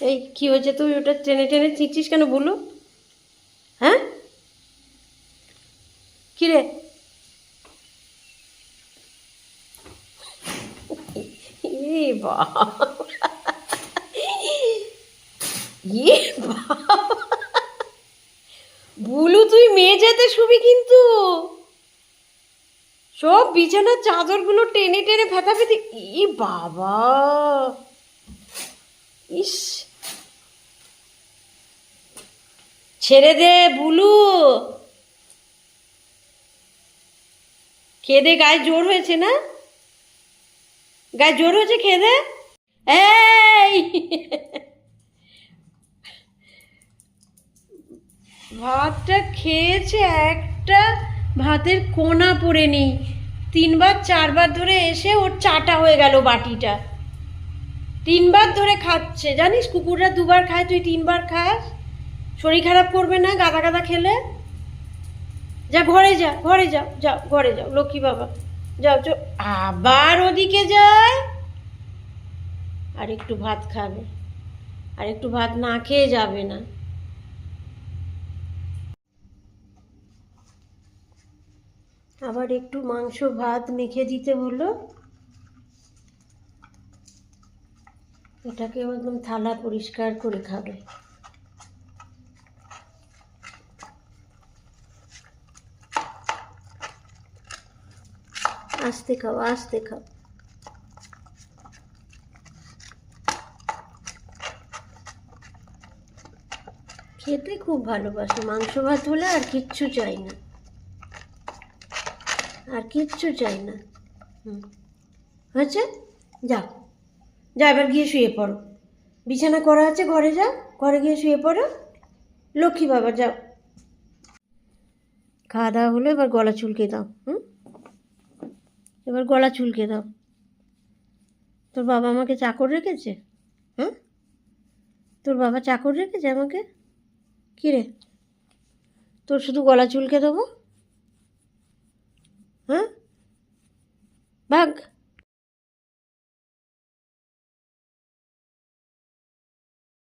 এই কি হয়েছে, তুই ওটা টেনে টেনে চিঁচিস কেন বলু? হ্যাঁ, কি রে? এ বাবা, ইয়ে বাবা, বুলু তুই মেঝেতে শুবি কিন্তু। সব বিছানার চাদরগুলো টেনে টেনে ফেতাফেতি। ই বাবা, ইস, ছেড়ে দে বুলু। খেয়ে দে, গায়ে জোর হয়েছে না? গায়ে জোর হয়েছে, খেয়ে দে। এই ভাতটা খেয়েছে, একটা ভাতের কোনা পড়ে নেই। 3বার 4বার ধরে এসে ওর চাটা হয়ে গেল বাটিটা। 3বার ধরে খাচ্ছে, জানিস কুকুররা 2বার খায়, তুই 3বার খাস। শরীর খারাপ করবে না গাদা গাদা খেলে? যা ঘরে যা, ঘরে যাও, যাও ঘরে যাও লক্ষ্মী বাবা, যাও চো। আবার ওদিকে যায়, আর একটু ভাত খাবে, আর একটু ভাত না খেয়ে যাবে না। আবার একটু মাংস ভাত মেখে দিতে হলো। এটাকে একদম থালা পরিষ্কার করে খাবে। আস্তে খাও, আস্তে খাও। খেতে খুব ভালোবাসে, মাংস ভাত হলে আর কিচ্ছু চাই না, আর কিচ্ছু চাই না। হুম, হয়েছে, যাও, যা এবার গিয়ে শুয়ে পড়ো। বিছানা করা আছে, ঘরে যাও, ঘরে গিয়ে শুয়ে পড়ো লক্ষ্মী বাবা, যাও। খাওয়া দাওয়া হলো, এবার গলা চুলকে দাও। হুম, এবার গলা চুলকে দাও। তোর বাবা আমাকে চাকর রেখেছে? হ্যাঁ, তোর বাবা চাকর রেখেছে আমাকে? কী রে, তোর শুধু গলা চুলকে দেবো? হ্যাঁ, ভাগ।